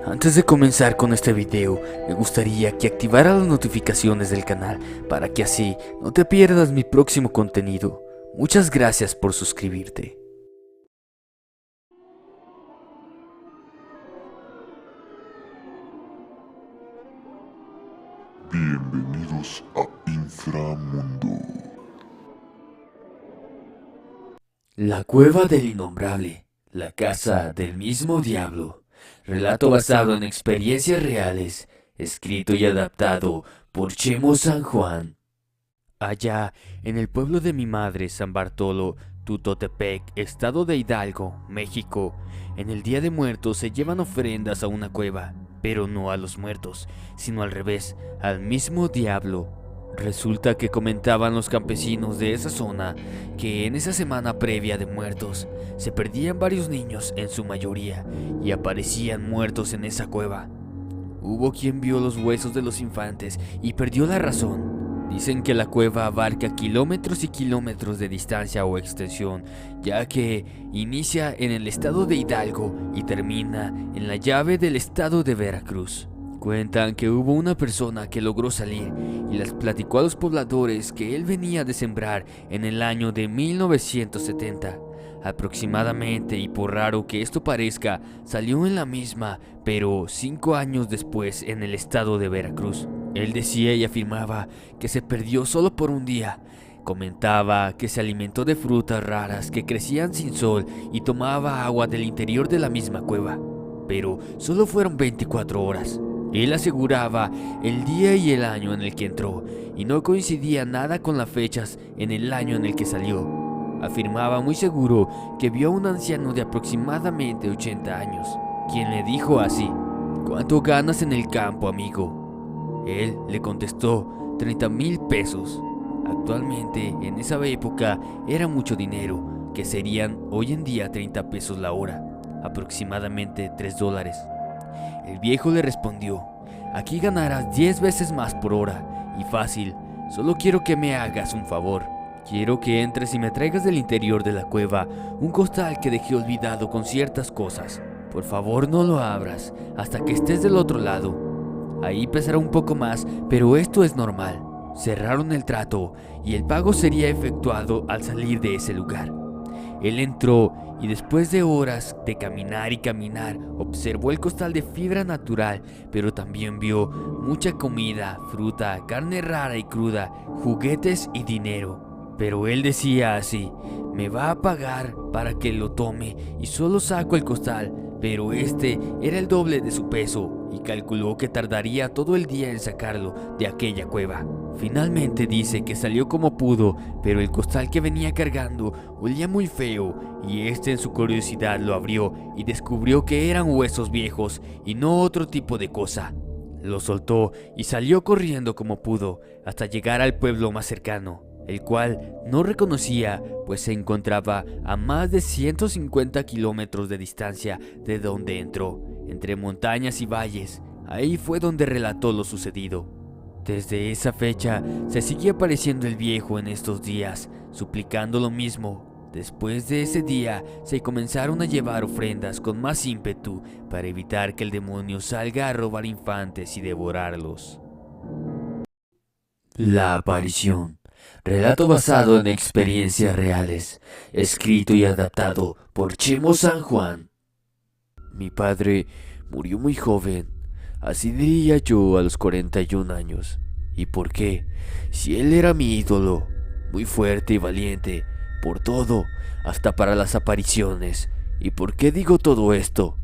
Antes de comenzar con este video, me gustaría que activaras las notificaciones del canal para que así no te pierdas mi próximo contenido. Muchas gracias por suscribirte. Bienvenidos a Inframundo. La cueva del innombrable, la casa del mismo diablo. Relato basado en experiencias reales, escrito y adaptado por Chemo San Juan. Allá, en el pueblo de mi madre, San Bartolo, Tutotepec, estado de Hidalgo, México, en el Día de Muertos se llevan ofrendas a una cueva, pero no a los muertos, sino al revés, al mismo diablo. Resulta que comentaban los campesinos de esa zona que en esa semana previa de muertos se perdían varios niños en su mayoría y aparecían muertos en esa cueva. Hubo quien vio los huesos de los infantes y perdió la razón. Dicen que la cueva abarca kilómetros y kilómetros de distancia o extensión, ya que inicia en el estado de Hidalgo y termina en la llave del estado de Veracruz. Cuentan que hubo una persona que logró salir y les platicó a los pobladores que él venía de sembrar en el año de 1970. Aproximadamente, y por raro que esto parezca, salió en la misma, pero 5 años después en el estado de Veracruz. Él decía y afirmaba que se perdió solo por un día. Comentaba que se alimentó de frutas raras que crecían sin sol y tomaba agua del interior de la misma cueva. Pero solo fueron 24 horas. Él aseguraba el día y el año en el que entró, y no coincidía nada con las fechas en el año en el que salió. Afirmaba muy seguro que vio a un anciano de aproximadamente 80 años, quien le dijo así: ¿cuánto ganas en el campo, amigo? Él le contestó: 30,000 pesos. Actualmente, en esa época, era mucho dinero, que serían hoy en día 30 pesos la hora, aproximadamente $3. El viejo le respondió: aquí ganarás 10 veces más por hora, y fácil, solo quiero que me hagas un favor. Quiero que entres y me traigas del interior de la cueva un costal que dejé olvidado con ciertas cosas. Por favor, no lo abras hasta que estés del otro lado. Ahí pesará un poco más, pero esto es normal. Cerraron el trato y el pago sería efectuado al salir de ese lugar. Él entró y después de horas de caminar y caminar, observó el costal de fibra natural, pero también vio mucha comida, fruta, carne rara y cruda, juguetes y dinero. Pero él decía así: me va a pagar para que lo tome y solo saco el costal, pero este era el doble de su peso y calculó que tardaría todo el día en sacarlo de aquella cueva. Finalmente dice que salió como pudo, pero el costal que venía cargando olía muy feo y en su curiosidad lo abrió y descubrió que eran huesos viejos y no otro tipo de cosa. Lo soltó y salió corriendo como pudo hasta llegar al pueblo más cercano, el cual no reconocía, pues se encontraba a más de 150 kilómetros de distancia de donde entró, entre montañas y valles. Ahí fue donde relató lo sucedido. Desde esa fecha se sigue apareciendo el viejo en estos días, suplicando lo mismo. Después de ese día se comenzaron a llevar ofrendas con más ímpetu para evitar que el demonio salga a robar infantes y devorarlos. La aparición. Relato basado en experiencias reales, escrito y adaptado por Chemo San Juan. Mi padre murió muy joven, así diría yo, a los 41 años. ¿Y por qué? Si él era mi ídolo, muy fuerte y valiente, por todo, hasta para las apariciones. ¿Y por qué digo todo esto?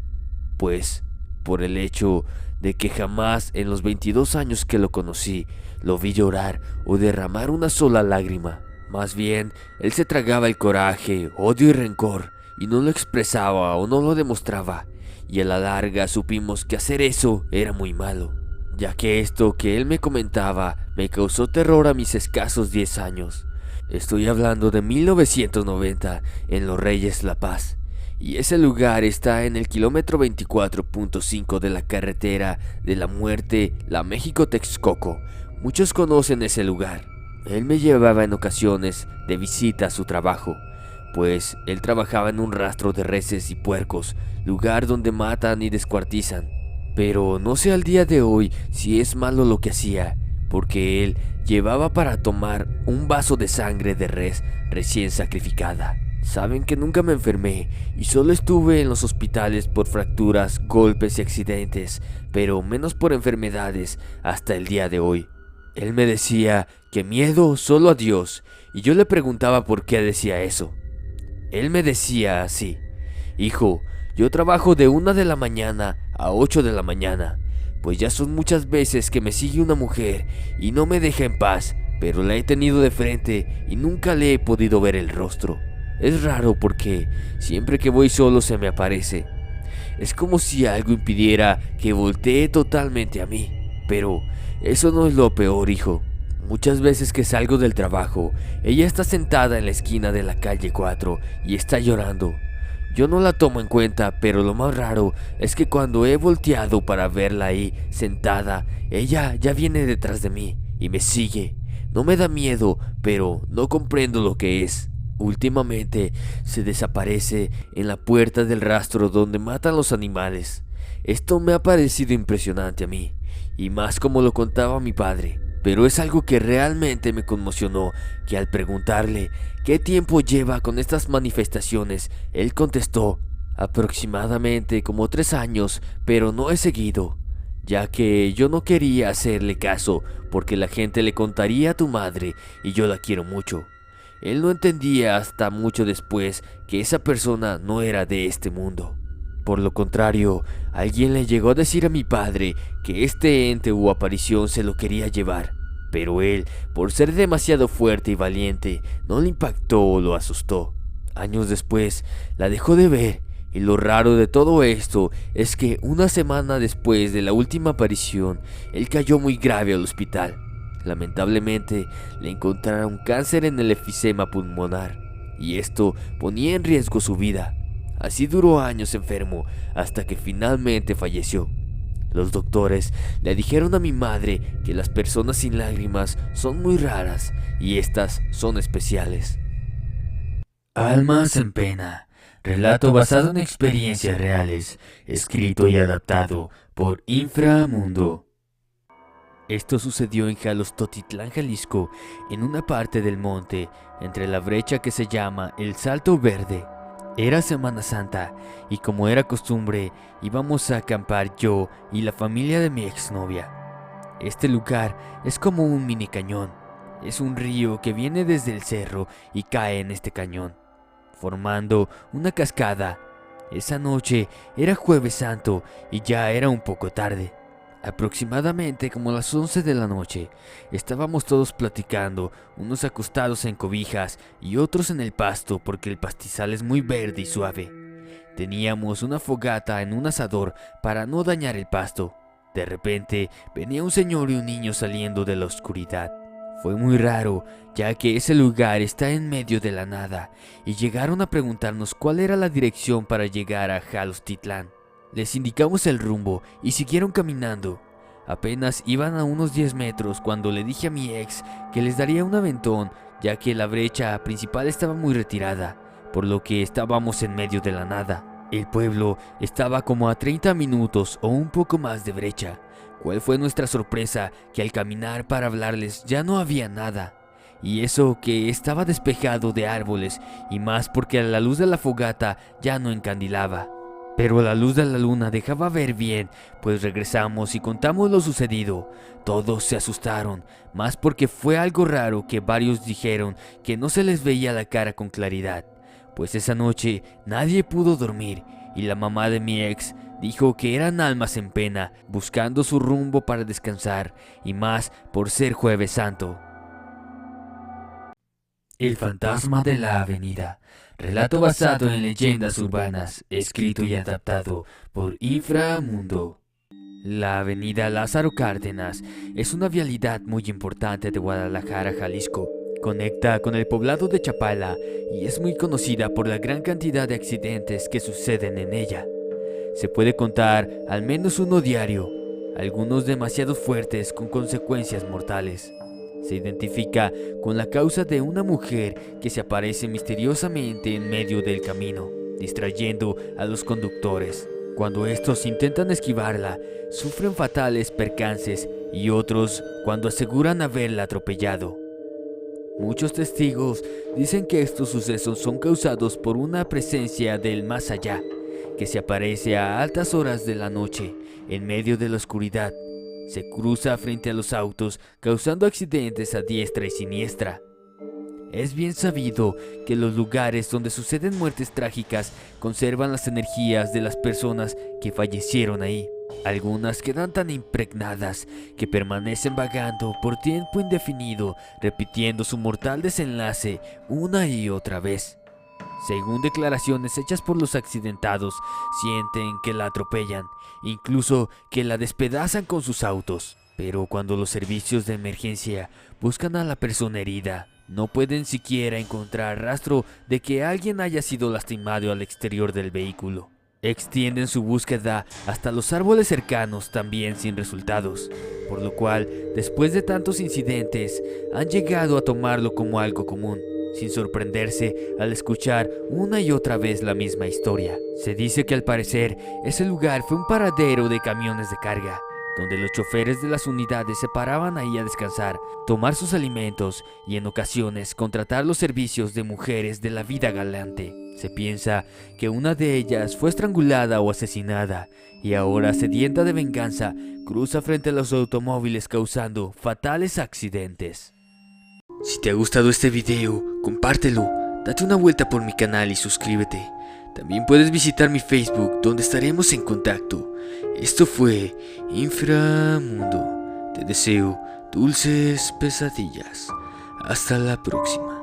Pues por el hecho de que jamás en los 22 años que lo conocí lo vi llorar o derramar una sola lágrima. Más bien, él se tragaba el coraje, odio y rencor y no lo expresaba o no lo demostraba. Y a la larga supimos que hacer eso era muy malo, ya que esto que él me comentaba me causó terror a mis escasos 10 años. Estoy hablando de 1990 en Los Reyes La Paz. Y ese lugar está en el kilómetro 24.5 de la carretera de la muerte, la México-Texcoco. Muchos conocen ese lugar. Él me llevaba en ocasiones de visita a su trabajo, pues él trabajaba en un rastro de reses y puercos, lugar donde matan y descuartizan. Pero no sé al día de hoy si es malo lo que hacía, porque él llevaba para tomar un vaso de sangre de res recién sacrificada. Saben que nunca me enfermé y solo estuve en los hospitales por fracturas, golpes y accidentes, pero menos por enfermedades hasta el día de hoy. Él me decía que miedo solo a Dios, y yo le preguntaba por qué decía eso. Él me decía así: hijo, yo trabajo de 1 de la mañana a 8 de la mañana, pues ya son muchas veces que me sigue una mujer y no me deja en paz, pero la he tenido de frente y nunca le he podido ver el rostro. Es raro porque siempre que voy solo se me aparece. Es como si algo impidiera que voltee totalmente a mí. Pero eso no es lo peor, hijo. Muchas veces que salgo del trabajo, ella está sentada en la esquina de la calle 4 y está llorando. Yo no la tomo en cuenta, pero lo más raro es que cuando he volteado para verla ahí sentada, ella ya viene detrás de mí y me sigue. No me da miedo, pero no comprendo lo que es. Últimamente se desaparece en la puerta del rastro donde matan los animales. Esto me ha parecido impresionante a mí, y más como lo contaba mi padre. Pero es algo que realmente me conmocionó, que al preguntarle qué tiempo lleva con estas manifestaciones, él contestó: aproximadamente como 3 años, pero no he seguido, ya que yo no quería hacerle caso porque la gente le contaría a tu madre y yo la quiero mucho. Él no entendía hasta mucho después que esa persona no era de este mundo. Por lo contrario, alguien le llegó a decir a mi padre que este ente u aparición se lo quería llevar, pero él, por ser demasiado fuerte y valiente, no le impactó o lo asustó. Años después, la dejó de ver, y lo raro de todo esto es que una semana después de la última aparición, él cayó muy grave al hospital. Lamentablemente, le encontraron cáncer en el efisema pulmonar, y esto ponía en riesgo su vida. Así duró años enfermo hasta que finalmente falleció. Los doctores le dijeron a mi madre que las personas sin lágrimas son muy raras y estas son especiales. Almas en pena, relato basado en experiencias reales, escrito y adaptado por Inframundo. Esto sucedió en Jalostotitlán, Jalisco, en una parte del monte, entre la brecha que se llama El Salto Verde. Era Semana Santa, y como era costumbre, íbamos a acampar yo y la familia de mi exnovia. Este lugar es como un mini cañón. Es un río que viene desde el cerro y cae en este cañón, formando una cascada. Esa noche era Jueves Santo y ya era un poco tarde. Aproximadamente como las 11 de la noche, estábamos todos platicando, unos acostados en cobijas y otros en el pasto porque el pastizal es muy verde y suave. Teníamos una fogata en un asador para no dañar el pasto. De repente venía un señor y un niño saliendo de la oscuridad. Fue muy raro, ya que ese lugar está en medio de la nada, y llegaron a preguntarnos cuál era la dirección para llegar a Jalostotitlán. Les indicamos el rumbo y siguieron caminando. Apenas iban a unos 10 metros cuando le dije a mi ex que les daría un aventón, ya que la brecha principal estaba muy retirada, por lo que estábamos en medio de la nada. El pueblo estaba como a 30 minutos o un poco más de brecha. ¿Cuál fue nuestra sorpresa? Que al caminar para hablarles ya no había nada. Y eso que estaba despejado de árboles, y más porque la luz de la fogata ya no encandilaba. Pero la luz de la luna dejaba ver bien, pues regresamos y contamos lo sucedido. Todos se asustaron, más porque fue algo raro que varios dijeron que no se les veía la cara con claridad. Pues esa noche nadie pudo dormir y la mamá de mi ex dijo que eran almas en pena, buscando su rumbo para descansar, y más por ser Jueves Santo. El fantasma de la avenida. Relato basado en leyendas urbanas, escrito y adaptado por Inframundo. La avenida Lázaro Cárdenas es una vialidad muy importante de Guadalajara, Jalisco. Conecta con el poblado de Chapala y es muy conocida por la gran cantidad de accidentes que suceden en ella. Se puede contar al menos uno diario, algunos demasiado fuertes con consecuencias mortales. Se identifica con la causa de una mujer que se aparece misteriosamente en medio del camino, distrayendo a los conductores. Cuando estos intentan esquivarla, sufren fatales percances y otros cuando aseguran haberla atropellado. Muchos testigos dicen que estos sucesos son causados por una presencia del más allá, que se aparece a altas horas de la noche, en medio de la oscuridad. Se cruza frente a los autos, causando accidentes a diestra y siniestra. Es bien sabido que los lugares donde suceden muertes trágicas conservan las energías de las personas que fallecieron ahí. Algunas quedan tan impregnadas que permanecen vagando por tiempo indefinido, repitiendo su mortal desenlace una y otra vez. Según declaraciones hechas por los accidentados, sienten que la atropellan, incluso que la despedazan con sus autos. Pero cuando los servicios de emergencia buscan a la persona herida, no pueden siquiera encontrar rastro de que alguien haya sido lastimado al exterior del vehículo. Extienden su búsqueda hasta los árboles cercanos, también sin resultados, por lo cual, después de tantos incidentes, han llegado a tomarlo como algo común, sin sorprenderse al escuchar una y otra vez la misma historia. Se dice que al parecer ese lugar fue un paradero de camiones de carga, donde los choferes de las unidades se paraban ahí a descansar, tomar sus alimentos y en ocasiones contratar los servicios de mujeres de la vida galante. Se piensa que una de ellas fue estrangulada o asesinada y ahora, sedienta de venganza, cruza frente a los automóviles causando fatales accidentes. Si te ha gustado este video, compártelo, date una vuelta por mi canal y suscríbete. También puedes visitar mi Facebook, donde estaremos en contacto. Esto fue Inframundo. Te deseo dulces pesadillas. Hasta la próxima.